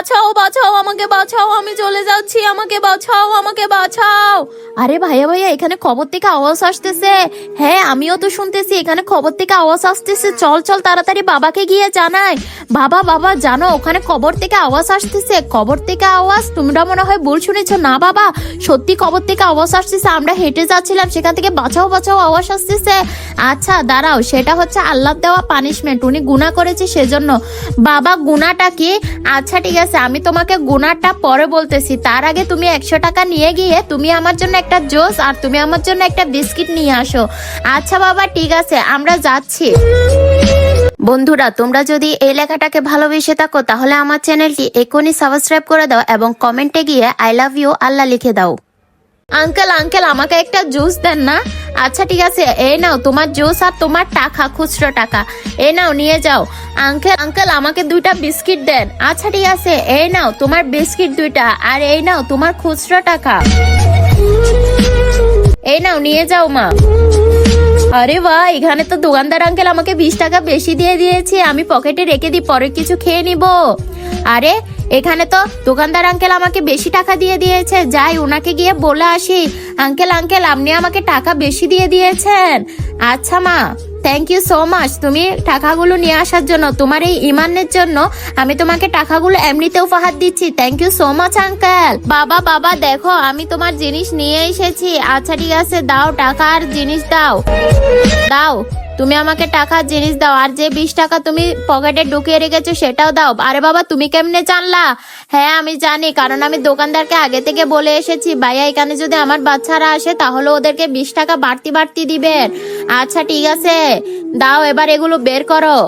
বাঁচাও বাঁচাও, আমাকে বাঁচাও, আমি চলে যাচ্ছি, আমাকে বাঁচাও, আমাকে বাঁচাও। আরে ভাইয়া ভাইয়া, এখানে খবর থেকে আওয়াজ আসতেছে। হ্যাঁ, আমিও তো শুনতেছি এখানে খবর থেকে আওয়াজ আসতেছে। চল চল তাড়াতাড়ি বাবাকে গিয়ে জানাই। বাবা বাবা, জানো ওখানে কবর থেকে আওয়াজ আসতেছে। কবর থেকে আওয়াজ? তোমরা মনে হয় ভুল শুনেছো। না বাবা, সত্যি কবর থেকে আওয়াজ আসতেছে। আমরা হেঁটে যাচ্ছিলাম, সেখান থেকে বাঁচাও বাঁচাও আওয়াজ আসতেছে। আচ্ছা দাঁড়াও, সেটা হচ্ছে আল্লাহ দেওয়া পানিশমেন্ট, উনি গুনাহ করেছে সেজন্য। বাবা গুনাহটা কি? আচ্ছা ঠিক আছে, আমি তোমাকে গুনাহটা পরে বলতেছি। তার আগে তুমি 100 টাকা নিয়ে গিয়ে তুমি আমার জন্য একটা জুস আর তুমি আমার জন্য একটা বিস্কিট নিয়ে আসো। আচ্ছা বাবা ঠিক আছে, আমরা যাচ্ছি। বন্ধুরা, তোমরা যদি এই লেখাটাকে ভালোবেসে থাকো তাহলে আমার চ্যানেলটি এখনই সাবস্ক্রাইব করে দাও এবং কমেন্টে গিয়ে আই লাভ ইউ আল্লাহ লিখে দাও। আঙ্কেল আঙ্কেল, আমাকে একটা জুস দেন না? আচ্ছা ঠিক আছে, এই নাও তোমার জুস আর তোমার টাকা, খুচরো টাকা। এই নাও নিয়ে যাও। আঙ্কেল আঙ্কেল, আমাকে 2টা বিস্কিট দেন। আচ্ছা ঠিক আছে, এই নাও তোমার বিস্কিট 2টা, আর এই নাও তোমার খুচরো টাকা। এই নাও নিয়ে যাও মা। আরে বাহ, এখানে তো দোকানদার আঙ্কেল আমাকে 20 টাকা বেশি দিয়ে দিয়েছে। আমি পকেটে রেখে দিই, পরে কিছু খেয়ে নিব। আরে এখানে তো দোকানদার আঙ্কেল আমাকে বেশি টাকা দিয়ে দিয়েছে। যাই ওনাকে গিয়ে বলে আসি, আঙ্কেল আঙ্কেল আপনি আমাকে টাকা বেশি দিয়ে দিয়েছেন। আচ্ছা মা, থ্যাংক ইউ সো মাচ তুমি টাকাগুলো নিয়ে আসার জন্য। তোমার এই ইমানের জন্য আমি তোমাকে টাকাগুলো এমনিতেও উপহার দিচ্ছি। Thank you so much uncle. বাবা বাবা দেখো, আমি তোমার জিনিস নিয়ে এসেছি। আচ্ছা ঠিক আছে, দাও টাকা আর জিনিস দাও। দাও, তুমি আমাকে টাকার জিনিস দাও, আর যে 20 টাকা তুমি পকেটে ঢুকিয়ে রেখেছো সেটাও দাও। আরে বাবা, তুমি কেমনে জানলা? হ্যাঁ আমি জানি, কারণ আমি দোকানদারকে আগে থেকে বলে এসেছি ভাইয়া এখানে যদি আমার বাচ্চারা আসে তাহলে ওদেরকে 20 টাকা বাড়তি বাড়তি দিবেন। আচ্ছা ঠিক আছে, দাও এবার এগুলো বের করো।